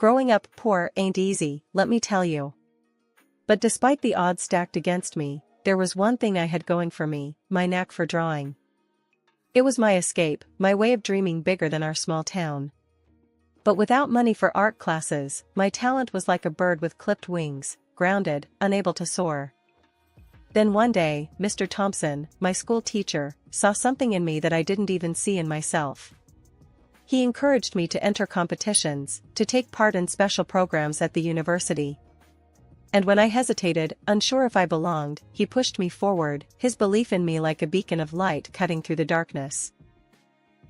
Growing up poor ain't easy, let me tell you. But despite the odds stacked against me, there was one thing I had going for me, my knack for drawing. It was my escape, my way of dreaming bigger than our small town. But without money for art classes, my talent was like a bird with clipped wings, grounded, unable to soar. Then one day, Mr. Thompson, my school teacher, saw something in me that I didn't even see in myself. He encouraged me to enter competitions, to take part in special programs at the university. And when I hesitated, unsure if I belonged, he pushed me forward, his belief in me like a beacon of light cutting through the darkness.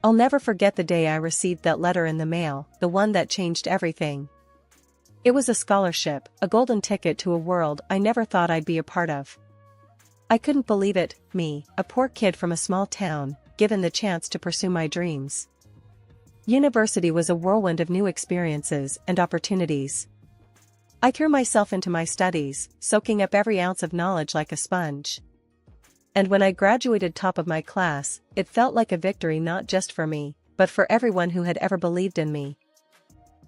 I'll never forget the day I received that letter in the mail, the one that changed everything. It was a scholarship, a golden ticket to a world I never thought I'd be a part of. I couldn't believe it, me, a poor kid from a small town, given the chance to pursue my dreams. University was a whirlwind of new experiences and opportunities. I threw myself into my studies, soaking up every ounce of knowledge like a sponge. And when I graduated top of my class, it felt like a victory not just for me, but for everyone who had ever believed in me.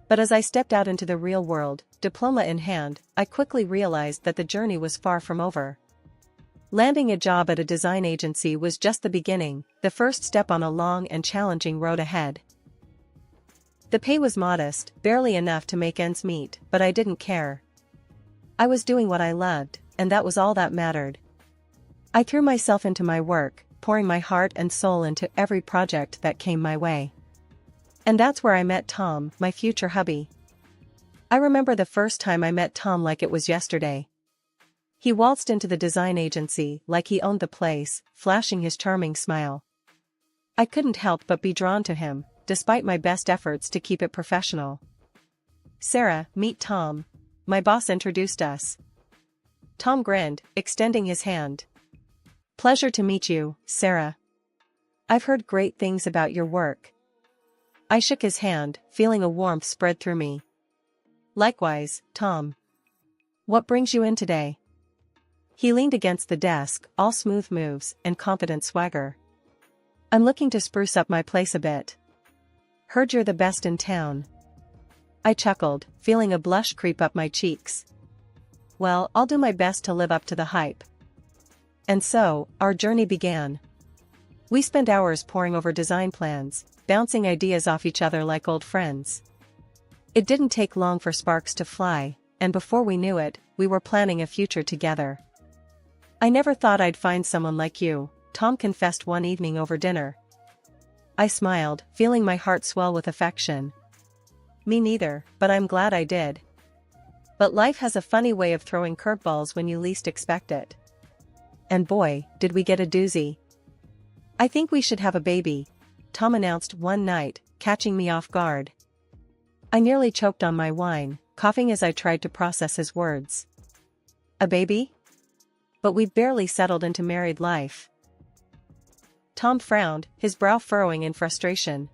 But as I stepped out into the real world, diploma in hand, I quickly realized that the journey was far from over. Landing a job at a design agency was just the beginning, the first step on a long and challenging road ahead. The pay was modest, barely enough to make ends meet, but I didn't care. I was doing what I loved, and that was all that mattered. I threw myself into my work, pouring my heart and soul into every project that came my way. And that's where I met Tom, my future hubby. I remember the first time I met Tom like it was yesterday. He waltzed into the design agency like he owned the place, flashing his charming smile. I couldn't help but be drawn to him, despite my best efforts to keep it professional. "Sarah, meet Tom." My boss introduced us. Tom grinned, extending his hand. "Pleasure to meet you, Sarah. I've heard great things about your work." I shook his hand, feeling a warmth spread through me. "Likewise, Tom. What brings you in today?" He leaned against the desk, all smooth moves and confident swagger. "I'm looking to spruce up my place a bit. Heard you're the best in town." I chuckled, feeling a blush creep up my cheeks. "Well, I'll do my best to live up to the hype." And so, our journey began. We spent hours poring over design plans, bouncing ideas off each other like old friends. It didn't take long for sparks to fly, and before we knew it, we were planning a future together. "I never thought I'd find someone like you," Tom confessed one evening over dinner. I smiled, feeling my heart swell with affection. "Me neither, but I'm glad I did." But life has a funny way of throwing curveballs when you least expect it. And boy, did we get a doozy. "I think we should have a baby," Tom announced one night, catching me off guard. I nearly choked on my wine, coughing as I tried to process his words. "A baby? But we've barely settled into married life." Tom frowned, his brow furrowing in frustration.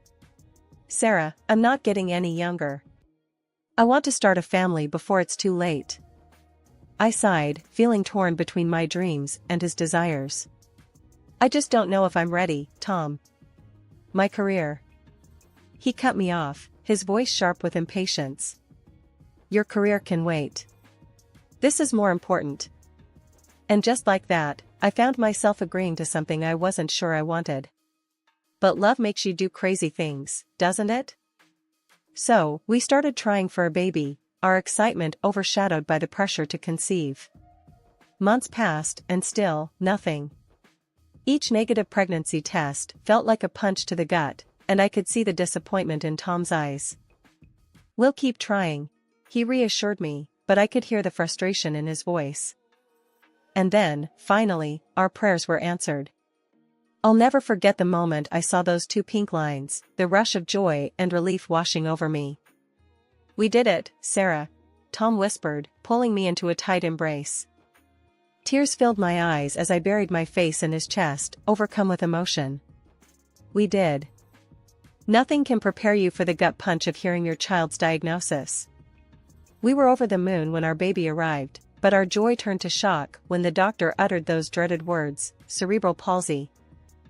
"Sarah, I'm not getting any younger. I want to start a family before it's too late." I sighed, feeling torn between my dreams and his desires. "I just don't know if I'm ready, Tom." "My career." He cut me off, his voice sharp with impatience. "Your career can wait. This is more important." And just like that, I found myself agreeing to something I wasn't sure I wanted. But love makes you do crazy things, doesn't it? So, we started trying for a baby, our excitement overshadowed by the pressure to conceive. Months passed, and still, nothing. Each negative pregnancy test felt like a punch to the gut, and I could see the disappointment in Tom's eyes. "We'll keep trying," he reassured me, but I could hear the frustration in his voice. And then, finally, our prayers were answered. I'll never forget the moment I saw those two pink lines, the rush of joy and relief washing over me. "We did it, Sarah," Tom whispered, pulling me into a tight embrace. Tears filled my eyes as I buried my face in his chest, overcome with emotion. We did. Nothing can prepare you for the gut punch of hearing your child's diagnosis. We were over the moon when our baby arrived, but our joy turned to shock when the doctor uttered those dreaded words, cerebral palsy.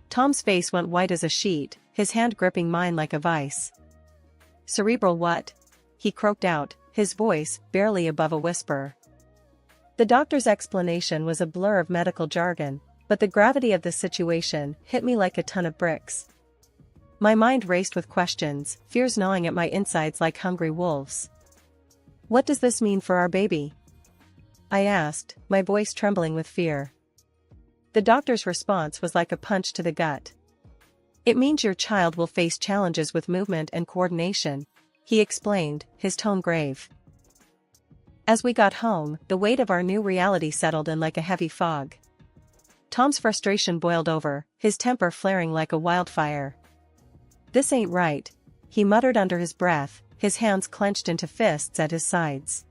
Tom's face went white as a sheet, his hand gripping mine like a vice. "Cerebral what?" he croaked out, his voice barely above a whisper. The doctor's explanation was a blur of medical jargon, but the gravity of the situation hit me like a ton of bricks. My mind raced with questions, fears gnawing at my insides like hungry wolves. "What does this mean for our baby?" I asked, my voice trembling with fear. The doctor's response was like a punch to the gut. "It means your child will face challenges with movement and coordination," he explained, his tone grave. As we got home, the weight of our new reality settled in like a heavy fog. Tom's frustration boiled over, his temper flaring like a wildfire. "This ain't right," he muttered under his breath, his hands clenched into fists at his sides.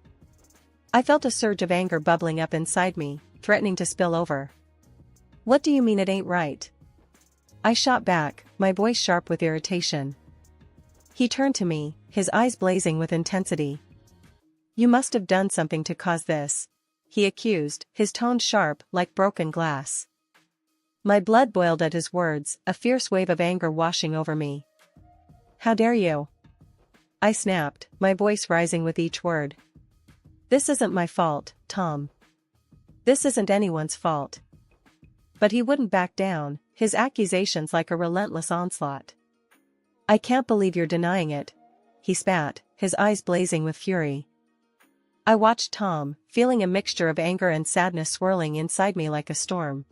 I felt a surge of anger bubbling up inside me, threatening to spill over. "What do you mean it ain't right?" I shot back, my voice sharp with irritation. He turned to me, his eyes blazing with intensity. "You must have done something to cause this," he accused, his tone sharp like broken glass. My blood boiled at his words, a fierce wave of anger washing over me. "How dare you?" I snapped, my voice rising with each word. "This isn't my fault, Tom. This isn't anyone's fault." But he wouldn't back down, his accusations like a relentless onslaught. "I can't believe you're denying it," he spat, his eyes blazing with fury. I watched Tom, feeling a mixture of anger and sadness swirling inside me like a storm.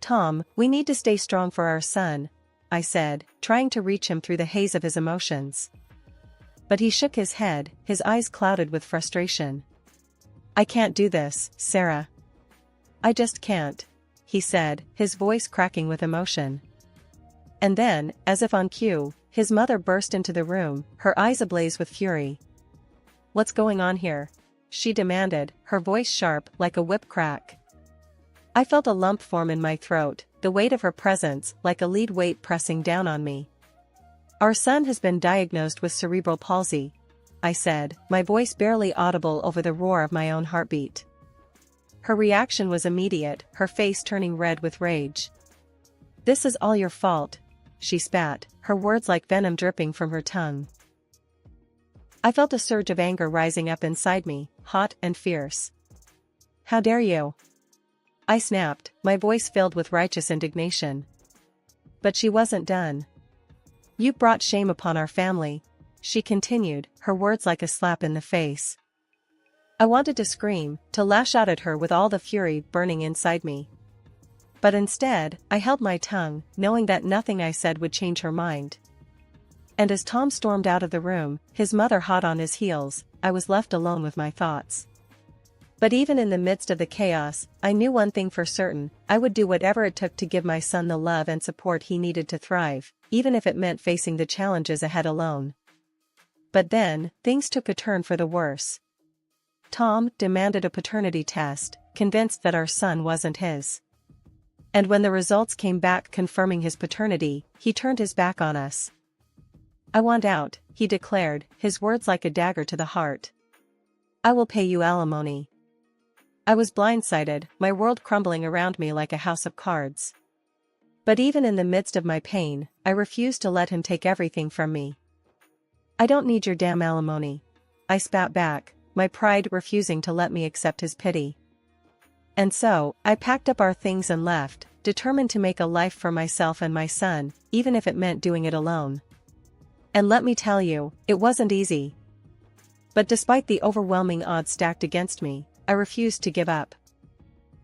"Tom, we need to stay strong for our son," I said, trying to reach him through the haze of his emotions. But he shook his head, his eyes clouded with frustration. "I can't do this, Sarah. I just can't," he said, his voice cracking with emotion. And then, as if on cue, his mother burst into the room, her eyes ablaze with fury. "What's going on here?" she demanded, her voice sharp like a whip crack. I felt a lump form in my throat, the weight of her presence like a lead weight pressing down on me. "Our son has been diagnosed with cerebral palsy," I said, my voice barely audible over the roar of my own heartbeat. Her reaction was immediate, her face turning red with rage. "This is all your fault," she spat, her words like venom dripping from her tongue. I felt a surge of anger rising up inside me, hot and fierce. "How dare you?" I snapped, my voice filled with righteous indignation. But she wasn't done. "You brought shame upon our family," she continued, her words like a slap in the face. I wanted to scream, to lash out at her with all the fury burning inside me. But instead, I held my tongue, knowing that nothing I said would change her mind. And as Tom stormed out of the room, his mother hot on his heels, I was left alone with my thoughts. But even in the midst of the chaos, I knew one thing for certain: I would do whatever it took to give my son the love and support he needed to thrive, even if it meant facing the challenges ahead alone. But then, things took a turn for the worse. Tom demanded a paternity test, convinced that our son wasn't his. And when the results came back confirming his paternity, he turned his back on us. "I want out," he declared, his words like a dagger to the heart. "I will pay you alimony." I was blindsided, my world crumbling around me like a house of cards. But even in the midst of my pain, I refused to let him take everything from me. "I don't need your damn alimony," I spat back, my pride refusing to let me accept his pity. And so, I packed up our things and left, determined to make a life for myself and my son, even if it meant doing it alone. And let me tell you, it wasn't easy. But despite the overwhelming odds stacked against me, I refused to give up.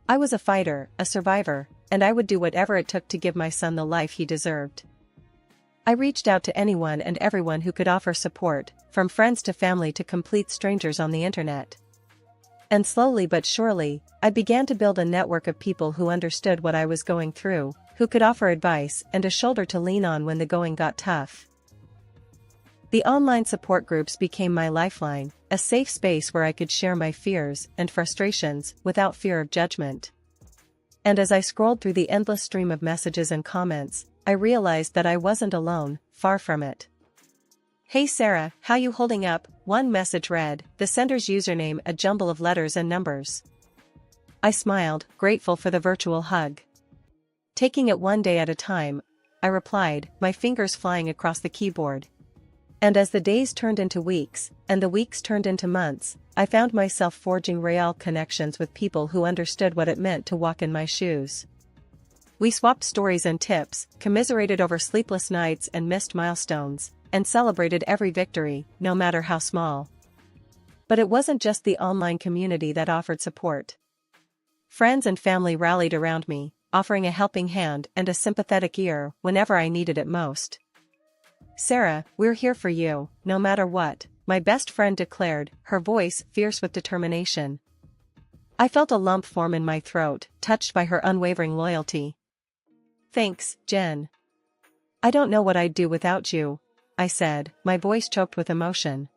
I was a fighter, a survivor, and I would do whatever it took to give my son the life he deserved. I reached out to anyone and everyone who could offer support, from friends to family to complete strangers on the internet. And slowly but surely, I began to build a network of people who understood what I was going through, who could offer advice and a shoulder to lean on when the going got tough. The online support groups became my lifeline, a safe space where I could share my fears and frustrations without fear of judgment. And as I scrolled through the endless stream of messages and comments, I realized that I wasn't alone, far from it. "Hey Sarah, how you holding up?" one message read, the sender's username a jumble of letters and numbers. I smiled, grateful for the virtual hug. "Taking it one day at a time," I replied, my fingers flying across the keyboard. And as the days turned into weeks, and the weeks turned into months, I found myself forging real connections with people who understood what it meant to walk in my shoes. We swapped stories and tips, commiserated over sleepless nights and missed milestones, and celebrated every victory, no matter how small. But it wasn't just the online community that offered support. Friends and family rallied around me, offering a helping hand and a sympathetic ear whenever I needed it most. "Sarah, we're here for you, no matter what," my best friend declared, her voice fierce with determination. I felt a lump form in my throat, touched by her unwavering loyalty. "Thanks, Jen. I don't know what I'd do without you," I said, my voice choked with emotion.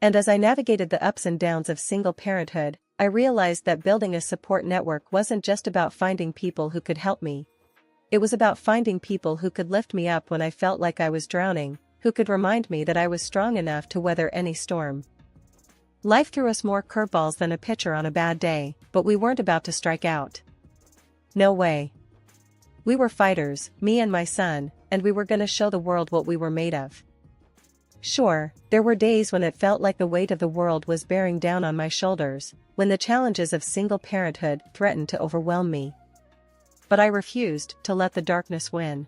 And as I navigated the ups and downs of single parenthood, I realized that building a support network wasn't just about finding people who could help me. It was about finding people who could lift me up when I felt like I was drowning, who could remind me that I was strong enough to weather any storm. Life threw us more curveballs than a pitcher on a bad day, but we weren't about to strike out. No way. We were fighters, me and my son, and we were gonna show the world what we were made of. Sure, there were days when it felt like the weight of the world was bearing down on my shoulders, when the challenges of single parenthood threatened to overwhelm me. But I refused to let the darkness win.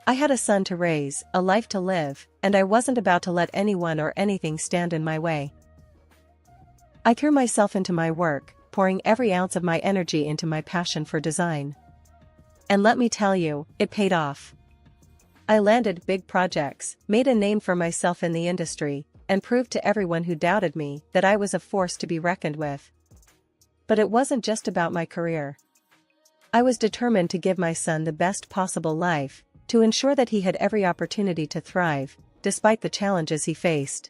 I had a son to raise, a life to live, and I wasn't about to let anyone or anything stand in my way. I threw myself into my work, pouring every ounce of my energy into my passion for design. And let me tell you, it paid off. I landed big projects, made a name for myself in the industry, and proved to everyone who doubted me that I was a force to be reckoned with. But it wasn't just about my career. I was determined to give my son the best possible life, to ensure that he had every opportunity to thrive, despite the challenges he faced.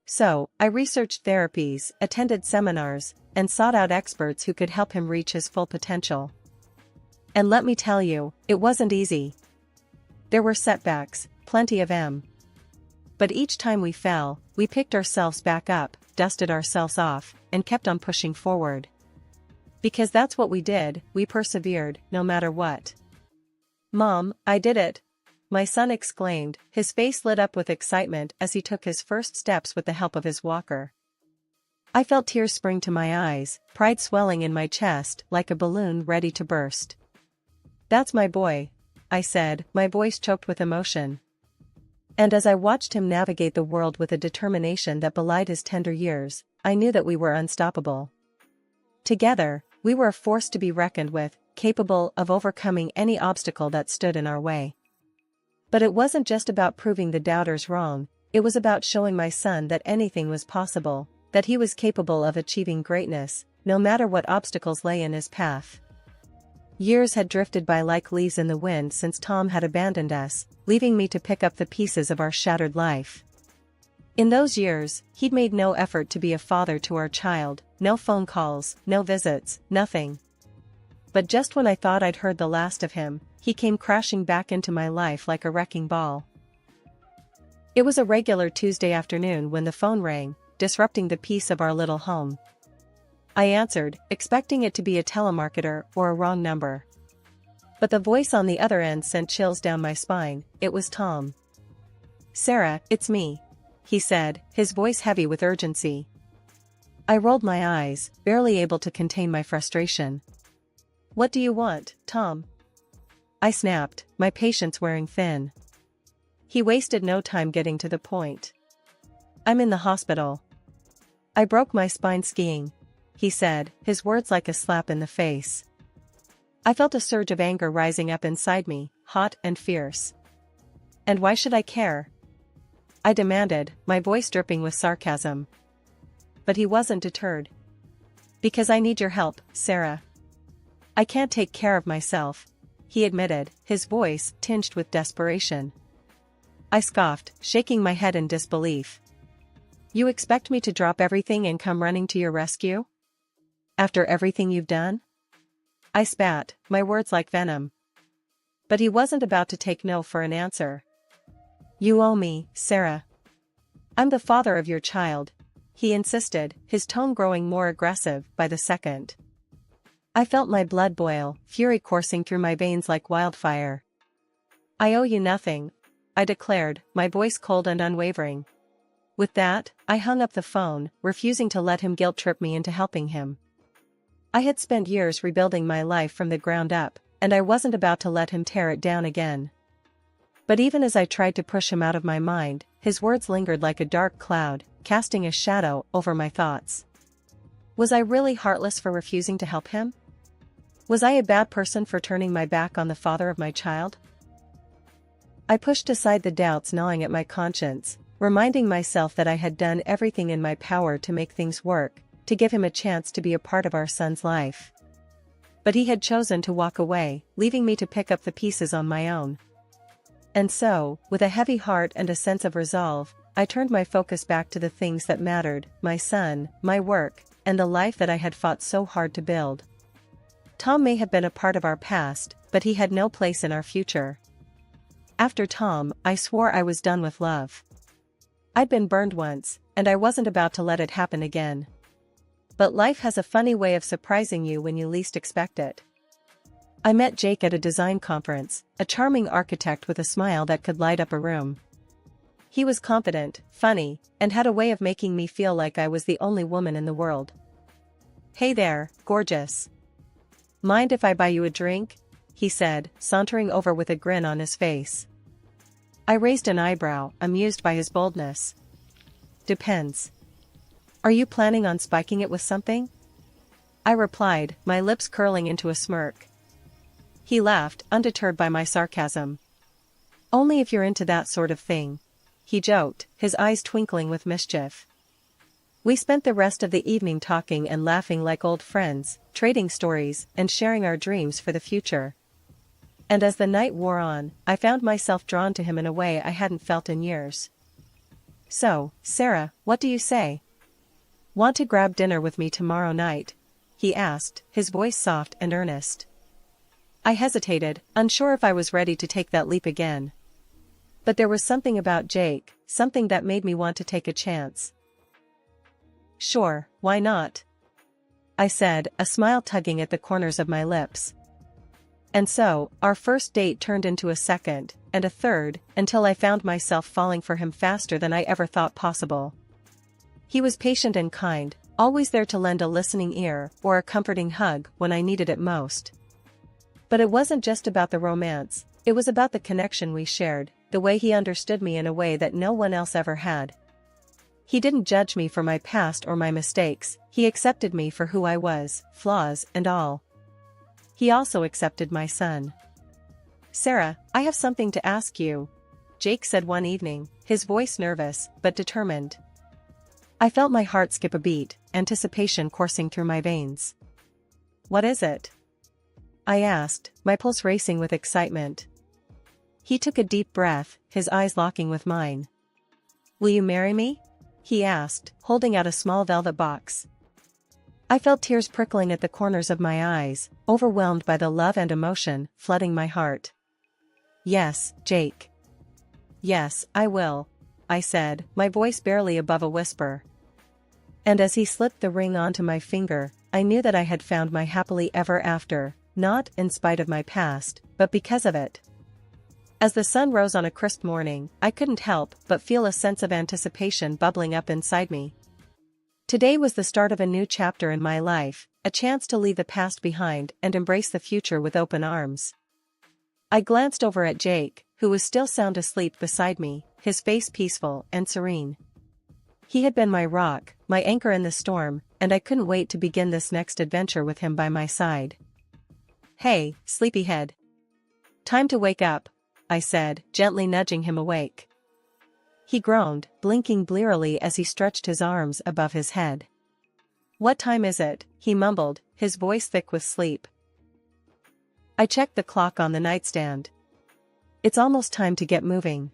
So, I researched therapies, attended seminars, and sought out experts who could help him reach his full potential. And let me tell you, it wasn't easy. There were setbacks, plenty of them. But each time we fell, we picked ourselves back up, dusted ourselves off, and kept on pushing forward. Because that's what we did, we persevered, no matter what. "Mom, I did it!" my son exclaimed, his face lit up with excitement as he took his first steps with the help of his walker. I felt tears spring to my eyes, pride swelling in my chest like a balloon ready to burst. "That's my boy," I said, my voice choked with emotion. And as I watched him navigate the world with a determination that belied his tender years, I knew that we were unstoppable. Together, we were a force to be reckoned with, capable of overcoming any obstacle that stood in our way. But it wasn't just about proving the doubters wrong, it was about showing my son that anything was possible, that he was capable of achieving greatness, no matter what obstacles lay in his path. Years had drifted by like leaves in the wind since Tom had abandoned us, leaving me to pick up the pieces of our shattered life. In those years, he'd made no effort to be a father to our child, no phone calls, no visits, nothing. But just when I thought I'd heard the last of him, he came crashing back into my life like a wrecking ball. It was a regular Tuesday afternoon when the phone rang, disrupting the peace of our little home. I answered, expecting it to be a telemarketer or a wrong number. But the voice on the other end sent chills down my spine. It was Tom. "Sarah, it's me," he said, his voice heavy with urgency. I rolled my eyes, barely able to contain my frustration. "What do you want, Tom?" I snapped, my patience wearing thin. He wasted no time getting to the point. "I'm in the hospital. I broke my spine skiing," he said, his words like a slap in the face. I felt a surge of anger rising up inside me, hot and fierce. "And why should I care?" I demanded, my voice dripping with sarcasm. But he wasn't deterred. "Because I need your help, Sarah. I can't take care of myself," he admitted, his voice tinged with desperation. I scoffed, shaking my head in disbelief. "You expect me to drop everything and come running to your rescue? After everything you've done?" I spat, my words like venom. But he wasn't about to take no for an answer. "You owe me, Sarah. I'm the father of your child," he insisted, his tone growing more aggressive by the second. I felt my blood boil, fury coursing through my veins like wildfire. "I owe you nothing," I declared, my voice cold and unwavering. With that, I hung up the phone, refusing to let him guilt-trip me into helping him. I had spent years rebuilding my life from the ground up, and I wasn't about to let him tear it down again. But even as I tried to push him out of my mind, his words lingered like a dark cloud, casting a shadow over my thoughts. Was I really heartless for refusing to help him? Was I a bad person for turning my back on the father of my child? I pushed aside the doubts gnawing at my conscience, reminding myself that I had done everything in my power to make things work, to give him a chance to be a part of our son's life. But he had chosen to walk away, leaving me to pick up the pieces on my own. And so, with a heavy heart and a sense of resolve, I turned my focus back to the things that mattered, my son, my work, and the life that I had fought so hard to build. Tom may have been a part of our past, but he had no place in our future. After Tom, I swore I was done with love. I'd been burned once, and I wasn't about to let it happen again. But life has a funny way of surprising you when you least expect it. I met Jake at a design conference, a charming architect with a smile that could light up a room. He was confident, funny, and had a way of making me feel like I was the only woman in the world. "Hey there, gorgeous. Mind if I buy you a drink?" he said, sauntering over with a grin on his face. I raised an eyebrow, amused by his boldness. "Depends. Are you planning on spiking it with something?" I replied, my lips curling into a smirk. He laughed, undeterred by my sarcasm. "Only if you're into that sort of thing," he joked, his eyes twinkling with mischief. We spent the rest of the evening talking and laughing like old friends, trading stories, and sharing our dreams for the future. And as the night wore on, I found myself drawn to him in a way I hadn't felt in years. "So, Sarah, what do you say? Want to grab dinner with me tomorrow night?" he asked, his voice soft and earnest. I hesitated, unsure if I was ready to take that leap again. But there was something about Jake, something that made me want to take a chance. "Sure, why not?" I said, a smile tugging at the corners of my lips. And so, our first date turned into a second, and a third, until I found myself falling for him faster than I ever thought possible. He was patient and kind, always there to lend a listening ear or a comforting hug when I needed it most. But it wasn't just about the romance, it was about the connection we shared, the way he understood me in a way that no one else ever had. He didn't judge me for my past or my mistakes, he accepted me for who I was, flaws and all. He also accepted my son. "Sarah, I have something to ask you," Jake said one evening, his voice nervous, but determined. I felt my heart skip a beat, anticipation coursing through my veins. "What is it?" I asked, my pulse racing with excitement. He took a deep breath, his eyes locking with mine. "Will you marry me?" he asked, holding out a small velvet box. I felt tears prickling at the corners of my eyes, overwhelmed by the love and emotion flooding my heart. "Yes, Jake. Yes, I will," I said, my voice barely above a whisper. And as he slipped the ring onto my finger, I knew that I had found my happily ever after, not in spite of my past, but because of it. As the sun rose on a crisp morning, I couldn't help but feel a sense of anticipation bubbling up inside me. Today was the start of a new chapter in my life, a chance to leave the past behind and embrace the future with open arms. I glanced over at Jake, who was still sound asleep beside me, his face peaceful and serene. He had been my rock, my anchor in the storm, and I couldn't wait to begin this next adventure with him by my side. "Hey, sleepyhead. Time to wake up," I said, gently nudging him awake. He groaned, blinking blearily as he stretched his arms above his head. "What time is it?" he mumbled, his voice thick with sleep. I checked the clock on the nightstand. "It's almost time to get moving.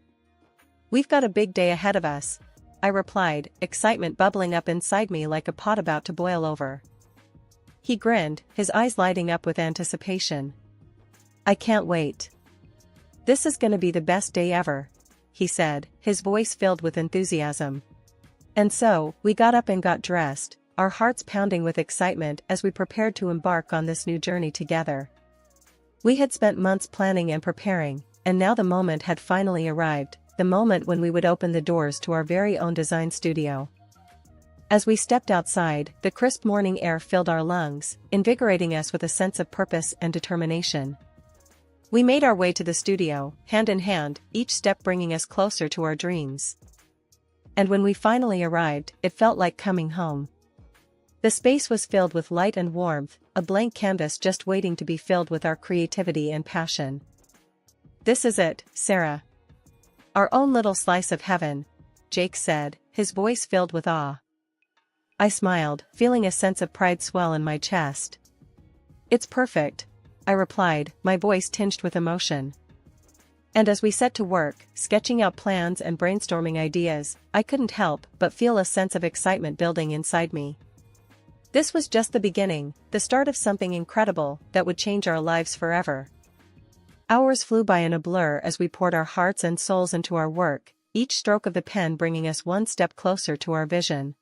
We've got a big day ahead of us," I replied, excitement bubbling up inside me like a pot about to boil over. He grinned, his eyes lighting up with anticipation. "I can't wait. This is gonna be the best day ever," he said, his voice filled with enthusiasm. And so, we got up and got dressed, our hearts pounding with excitement as we prepared to embark on this new journey together. We had spent months planning and preparing, and now the moment had finally arrived, the moment when we would open the doors to our very own design studio. As we stepped outside, the crisp morning air filled our lungs, invigorating us with a sense of purpose and determination. We made our way to the studio, hand in hand, each step bringing us closer to our dreams. And when we finally arrived, it felt like coming home. The space was filled with light and warmth, a blank canvas just waiting to be filled with our creativity and passion. "This is it, Sarah. Our own little slice of heaven," Jake said, his voice filled with awe. I smiled, feeling a sense of pride swell in my chest. "It's perfect," I replied, my voice tinged with emotion. And as we set to work, sketching out plans and brainstorming ideas, I couldn't help but feel a sense of excitement building inside me. This was just the beginning, the start of something incredible that would change our lives forever. Hours flew by in a blur as we poured our hearts and souls into our work, each stroke of the pen bringing us one step closer to our vision.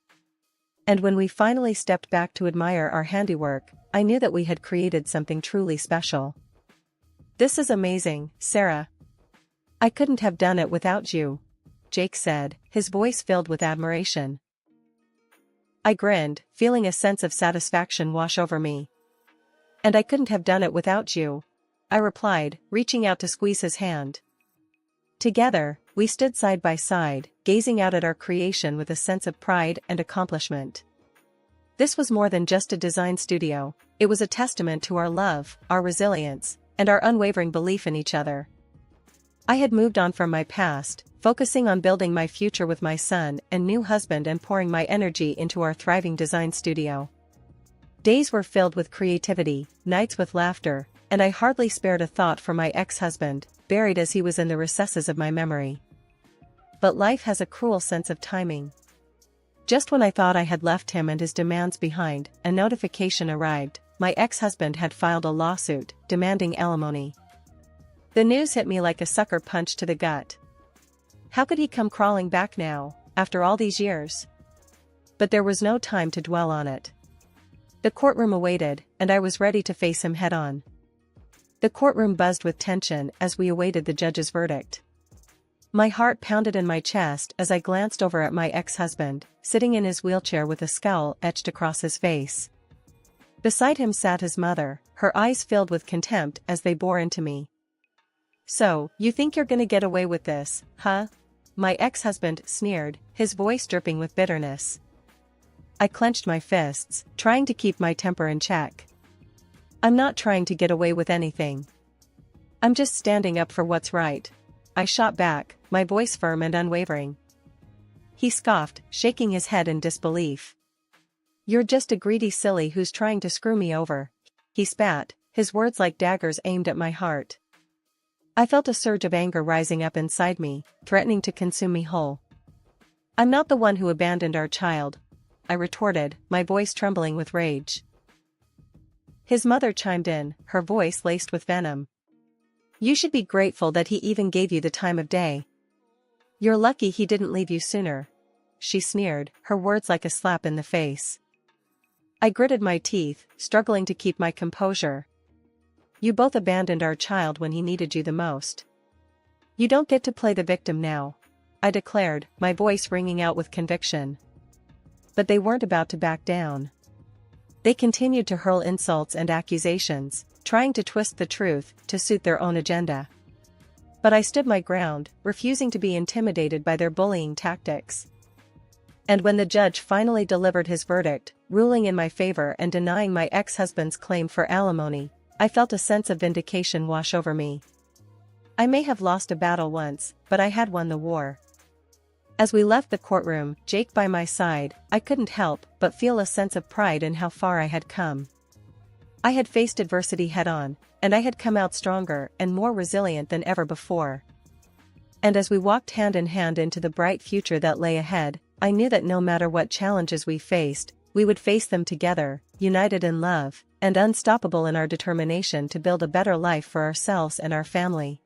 And when we finally stepped back to admire our handiwork, I knew that we had created something truly special. "This is amazing, Sarah. I couldn't have done it without you," Jake said, his voice filled with admiration. I grinned, feeling a sense of satisfaction wash over me. "And I couldn't have done it without you," I replied, reaching out to squeeze his hand. Together, we stood side by side, gazing out at our creation with a sense of pride and accomplishment. This was more than just a design studio, it was a testament to our love, our resilience, and our unwavering belief in each other. I had moved on from my past, focusing on building my future with my son and new husband and pouring my energy into our thriving design studio. Days were filled with creativity, nights with laughter, and I hardly spared a thought for my ex-husband, buried as he was in the recesses of my memory. But life has a cruel sense of timing. Just when I thought I had left him and his demands behind, a notification arrived: my ex-husband had filed a lawsuit, demanding alimony. The news hit me like a sucker punch to the gut. How could he come crawling back now, after all these years? But there was no time to dwell on it. The courtroom awaited, and I was ready to face him head-on. The courtroom buzzed with tension as we awaited the judge's verdict. My heart pounded in my chest as I glanced over at my ex-husband, sitting in his wheelchair with a scowl etched across his face. Beside him sat his mother, her eyes filled with contempt as they bore into me. "So, you think you're gonna get away with this, huh?" my ex-husband sneered, his voice dripping with bitterness. I clenched my fists, trying to keep my temper in check. "I'm not trying to get away with anything. I'm just standing up for what's right," I shot back, my voice firm and unwavering. He scoffed, shaking his head in disbelief. "You're just a greedy silly who's trying to screw me over," he spat, his words like daggers aimed at my heart. I felt a surge of anger rising up inside me, threatening to consume me whole. "I'm not the one who abandoned our child," I retorted, my voice trembling with rage. His mother chimed in, her voice laced with venom. "You should be grateful that he even gave you the time of day. You're lucky he didn't leave you sooner," she sneered, her words like a slap in the face. I gritted my teeth, struggling to keep my composure. "You both abandoned our child when he needed you the most. You don't get to play the victim now," I declared, my voice ringing out with conviction. But they weren't about to back down. They continued to hurl insults and accusations, trying to twist the truth to suit their own agenda. But I stood my ground, refusing to be intimidated by their bullying tactics. And when the judge finally delivered his verdict, ruling in my favor and denying my ex-husband's claim for alimony, I felt a sense of vindication wash over me. I may have lost a battle once, but I had won the war. As we left the courtroom, Jake by my side, I couldn't help but feel a sense of pride in how far I had come. I had faced adversity head-on, and I had come out stronger and more resilient than ever before. And as we walked hand in hand into the bright future that lay ahead, I knew that no matter what challenges we faced, we would face them together, united in love, and unstoppable in our determination to build a better life for ourselves and our family.